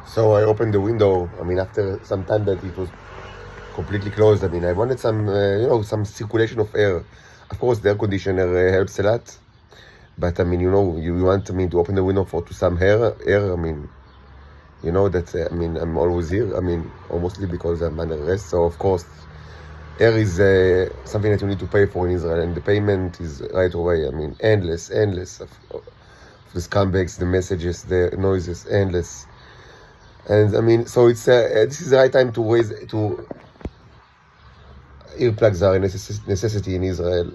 So I opened the window. I mean, after some time that it was completely closed. I mean, I wanted some, some circulation of air. Of course, the air conditioner helps a lot. But I mean, you want me to open the window for to some air. I mean, that. I mean, I'm always here. I mean, mostly because I'm under arrest. So of course, air is something that you need to pay for in Israel, and the payment is right away. I mean, endless of the scumbags, the messages, the noises, endless. And I mean, so it's this is the right time to raise to earplugs are a necessity in Israel.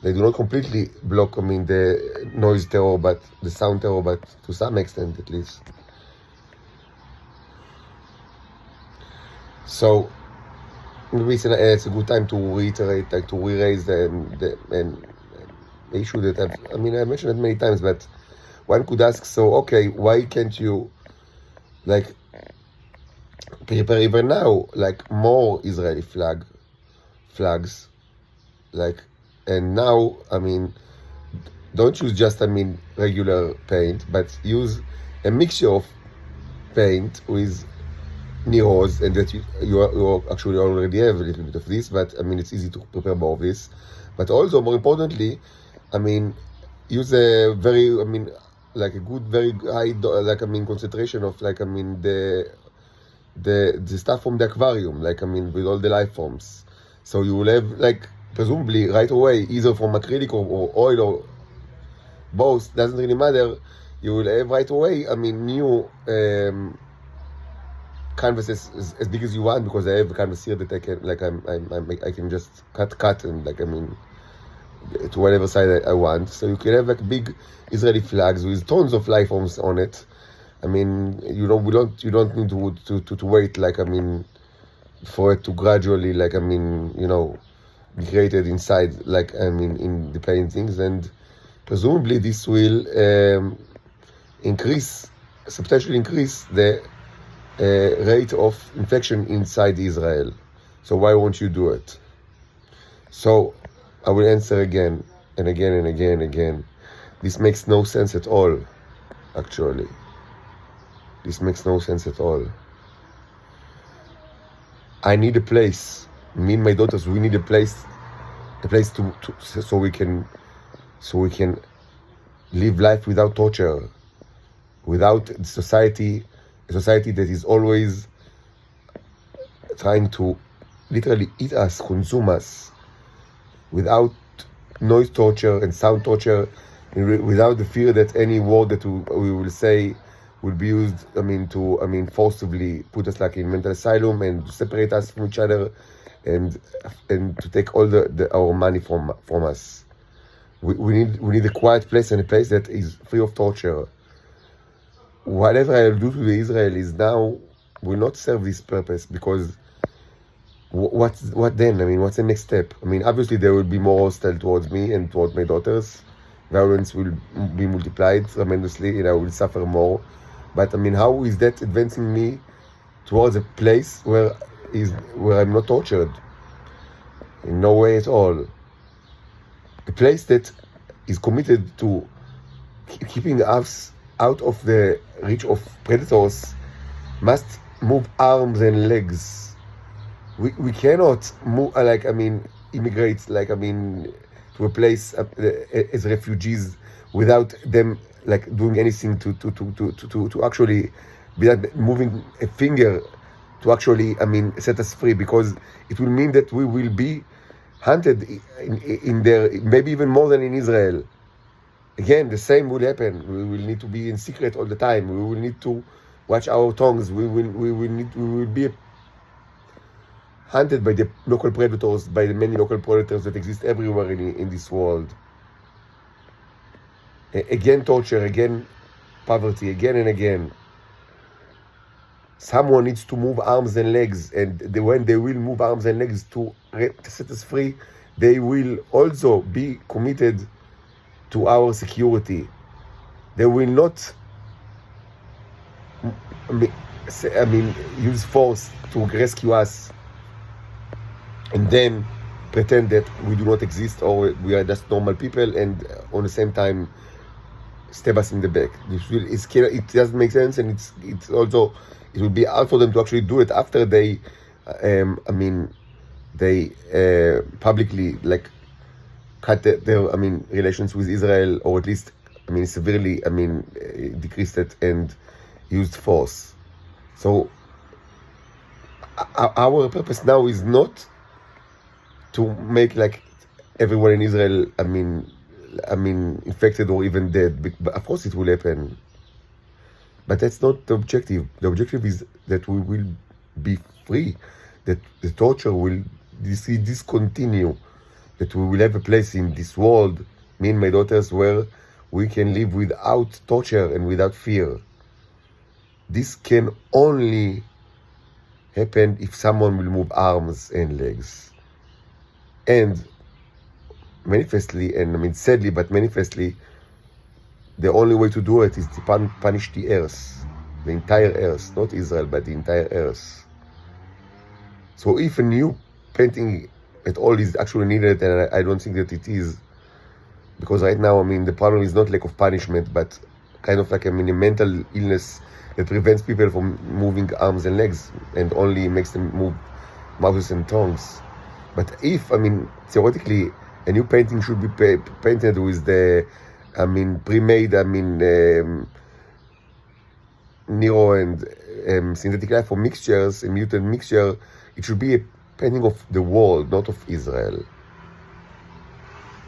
They do not completely block, I mean, the noise terror, but the sound terror, but to some extent at least. So maybe it's a good time to reiterate, like to re-raise the issue that I mentioned it many times, but one could ask, so okay, why can't you like prepare even now like more Israeli flags, like, and now I mean, don't use just regular paint, but use a mixture of paint with neons, and that you actually already have a little bit of this, but I mean it's easy to prepare more of this. But also more importantly, I mean, use a very like a good very high concentration of the stuff from the aquarium, with all the life forms. So you will have presumably right away, either from acrylic or oil or both, doesn't really matter. You will have right away new canvases as big as you want, because I have a canvas here that I can I can just cut and to whatever side I want. So you can have big Israeli flags with tons of life forms on it. I mean, you don't need to wait for it to gradually be created inside in the paintings, and presumably this will substantially increase the rate of infection inside Israel. So why won't you do it? So I will answer again and again and again and again. This makes no sense at all, actually. This makes no sense at all. I need a place. Me and my daughters, we need a place to so we can live life without torture, without a society that is always trying to literally eat us, consume us, without noise torture and sound torture, without the fear that any word that we will say will be used, to forcibly put us in mental asylum and separate us from each other, and to take all our money from us. We need a quiet place, and a place that is free of torture. Whatever I'll do to the Israelis now will not serve this purpose, because what then? What's the next step? Obviously they will be more hostile towards me and towards my daughters. Violence will be multiplied tremendously, and I will suffer more. But how is that advancing me towards a place where I'm not tortured? In no way at all. A place that is committed to keeping us out of the reach of predators must move arms and legs. We cannot move immigrate to a place as refugees without them doing anything to actually, without moving a finger to actually set us free, because it will mean that we will be hunted in there, maybe even more than in Israel. Again, the same will happen. We will need to be in secret all the time. We will need to watch our tongues. We will be hunted by the local predators, by the many local predators that exist everywhere in this world. Again, torture, again, poverty, again and again. Someone needs to move arms and legs, and when they will move arms and legs to set us free, they will also be committed to our security. They will not use force to rescue us and then pretend that we do not exist, or we are just normal people, and on the same time stab us in the back. It doesn't make sense, and it's also, it will be hard for them to actually do it after they, they publicly like cut their relations with Israel, or at least severely decreased it and used force. So our purpose now is not to make like everyone in Israel infected or even dead. But of course it will happen, but that's not the objective. The objective is that we will be free, that the torture will discontinue, that we will have a place in this world, me and my daughters, where we can live without torture and without fear. This can only happen if someone will move arms and legs. And manifestly, and sadly, but manifestly, the only way to do it is to punish the earth, the entire earth, not Israel, but the entire earth. So if a new painting at all is actually needed, and I don't think that it is, because right now, the problem is not lack of punishment, but kind of like a mental illness that prevents people from moving arms and legs and only makes them move mouths and tongues. But if, theoretically, a new painting should be painted with the, pre-made, Nero and synthetic life or mixtures, a mutant mixture, it should be a painting of the world, not of Israel.